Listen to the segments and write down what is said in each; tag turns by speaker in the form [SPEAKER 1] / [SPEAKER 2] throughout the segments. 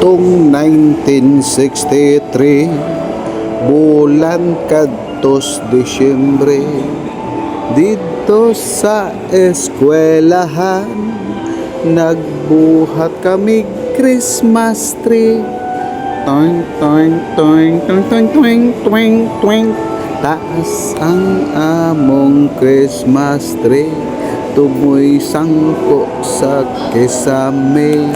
[SPEAKER 1] Tong 1963, bulan kadtos Disyembre, dito sa eskwelahan, nagbuhat kami Christmas tree. Toing, toing, toing, toing, toing, toing, toing, toing. Taas ang among Christmas tree, tumoy sangko sa kesame.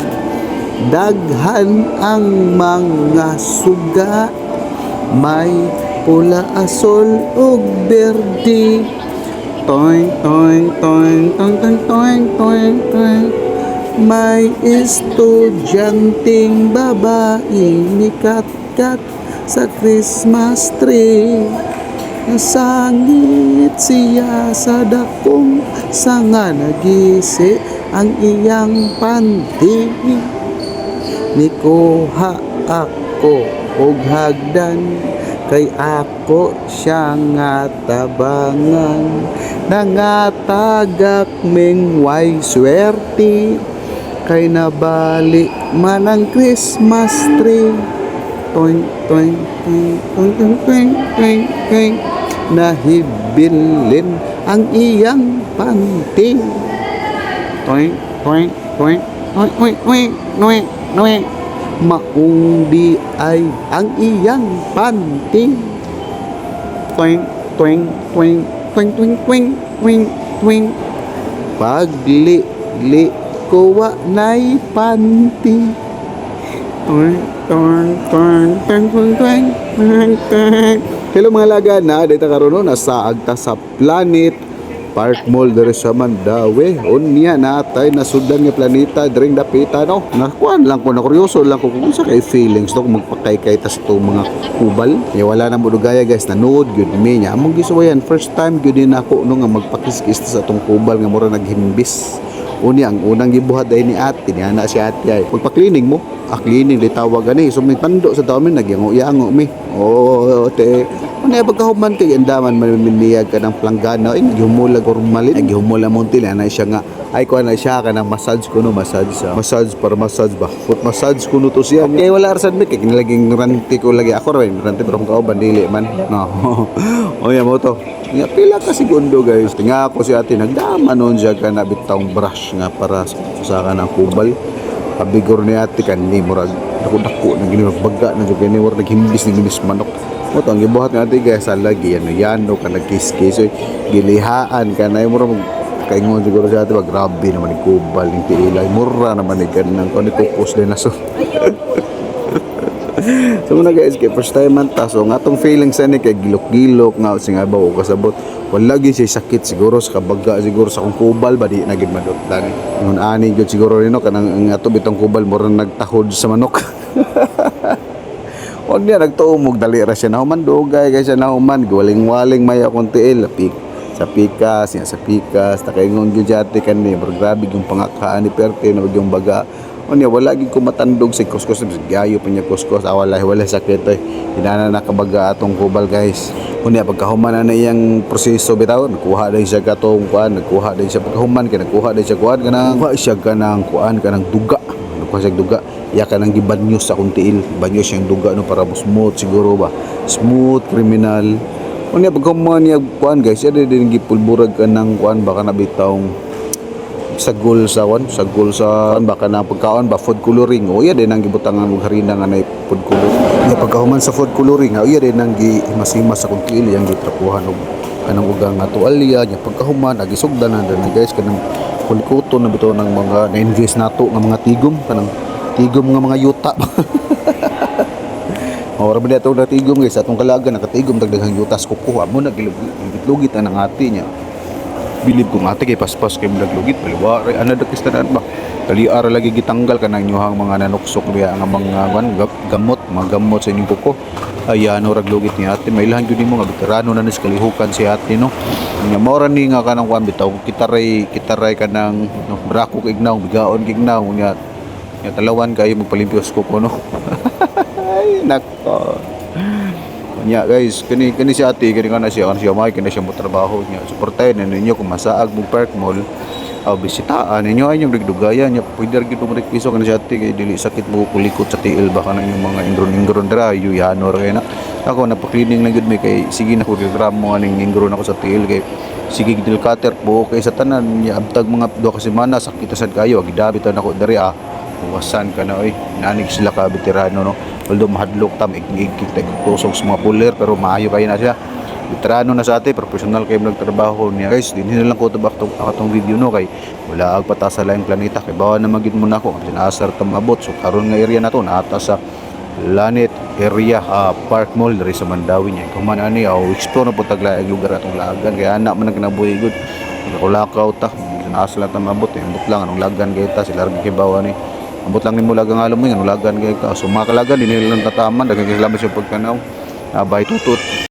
[SPEAKER 1] Daghan ang mga suga, may pula, asol ug berde. Toing, toing, toing, toing, toing, toing, toing, toing. May estudyanteng babae nikat-kat sa Christmas tree. Nasangit siya sa dakong sanga, nagisi ang iyang panty. Nikuha ako og hagdan, kay ako siya nga tabangan. Nangatagak ming way swerte, kay nabali man ang Christmas tree. Toing, toing, toing, toing, toing, toing, toing. Nahibilin ang iyang panty. Toing, toing, toing, toing, toing, toing, toing, toing. Maong di ay ang iyang panty. Toing, toing, toing, toing, toing, toing, toing, toing. Pagli-li ko wa na'y panty. Toing, toing, toing, toing, toing, toing, toing, toing. Hello mga laga na, dito karon nasa agta sa Planet Park Mall diri sa Mandawi. Unya natay nasudan nga planeta dring dapita no. Nakuan lang ko, na kuryoso lang ko kung sa kay feelings to kung magpakay-kay tas to mga kubal. Ya wala na mo dugaya guys, nanood gyud mi nya. Among gisuwayan first time gyud din ako no nga magpakiskis sa atong kubal nga mura naghimbis. Unya ang unang gibuhat dai ni ate niya na si ate ay pagpa-cleaning mo. Cleaning di tawag ani. So may tando sa taon mi nagyango-yango mi. Oh, te. Ano pagkahuman kay andaman man miniyag ka ng planggana ay naghumulag formalin. Naghumulag mo tila na siya nga ay ko na siya ka ng massage ko no, massage para massage ba. Foot massage ko no to siya. Kay wala rasad mi kay nilaging ranti ko lagi ako rin. Ranti pero kung kauban dili man. No. O ya mo to. Nga pila ka segundo guys. Tinga ako si ate nagdama noon siya ka na bitawng brush nga para sa kanang kubal. Kabigor ni ate kanni murag dako-dako na gini baga na jud kani murag naghimbis ni ginis manok. Mo to ang gibuhat ni ate guys lagi ano ka nagkiskis so gilihaan ka na murag kaingon siguro sa ate ba grabe naman ni kubal ning tiilay mura naman ni kanang kon ikupos din na so. So muna guys, kay first time man ta. So nga tong feelings ani kay gilok-gilok nga sing abaw o kasabot. Wala gyud siya sakit siguro sa kabaga siguro sa kung kubal ba di na gid maduktan. Ngun ani gyud siguro nino kanang ato bitong kubal mura nagtahod sa manok. O niya nagtuumog dali ra siya nahuman dugay kay siya nahuman waling-waling may akong tiil sa pikas niya sa pikas ta kay ngon gyud jati kanni grabe yung pangakaan ni perte no yung baga. Unya wala gid ko matandog sa kuskus gayo pa niya kuskus wala sakit ay hinana nakabaga atong kubal guys. Unya pagkahuman na iyang proseso bitaw nakuha din siya katong kuan nakuha din siya pagkahuman kay nakuha din siya kuan kanang kuha siya kanang kuan kanang duga nakuha siya duga iya kanang gibanyos sa kuntiil banyos siyang duga no para smooth siguro ba smooth criminal. Unya pagkahuman niya kuan guys iya din gipulburag kanang kuan baka nabitawng sagol sa baka na pagkaon ba food coloring o iya din ang gibutangan og harina nga nay food coloring. Ya pagkahuman sa food coloring iya din ang gimasimas sa kuntiil yang gitrapuhan og kanang ugang nga tuwalya nya pagkahuman agisugdan na din guys kanang kulikuto na bitaw ng mga na-invest nato nga mga tigom kanang tigom nga mga yuta. Ora ba dato na tigom guys atong kalagan nakatigom dagdaghang yutas kukuha mo na gilugit ang ati niya. Bilib kong ate kay paspas kay naglugit paliwa ana dakis tanan ba kaliara lagi gitanggal kanang nyuhang mga nanuksok biya nga mga gamot sa inyong kuko ayan ora glugit ni ate may ilahan gyud mo nga veterano na nis kalihukan si ate no nya mora ni nga kanang kuan bitaw kitaray kanang no, brako kay ignaw bigaon kay ignaw nya talawan kayo magpalimpyos kuko no. Ay nako. Nya guys, kani si ate kani kana siya may kani siya mo trabaho niya. Suportahin ninyo kung masaag mo Park Mall. bisitaan ninyo ay yung rigdugayan nya pwede ra gyud mo piso kana sa ati kay dili sakit mo kulikot sa tiil baka na yung mga ingron-ingron dira yu yanor kay na ako napaklining na gud mi kay sige na ko regramo aning ingron ako sa tiil kay sige gidil cutter po kay sa tanan nya abtag mga 2 ka semana sakit sad kayo gidabitan ako diri Wasan ka na oy nanig sila ka veterano no although mahadlok tam igig tusok sa mga puller pero maayo kayo na siya veterano na sa ate professional kayo nagtrabaho niya guys dinhi na lang ko tabak atong video no kay wala ag pata sa laing planeta kay bawa na magid mo nako sinasar tam abot so karon nga area na to naata sa Lanet area Park Mall diri sa Mandawi niya kung man ani explore na po taglaig lugar atong lagan kay anak man nagnabuhi gud kulakaw ta sinasar lang tam abot ambot lang anong lagan kay ta sila kay bawa ni ambot lang nimo lagang alam mo yan ulagan kay ka so mga kalagan dinhi lang tataman daghang salamat sa pagtanaw bye tutot.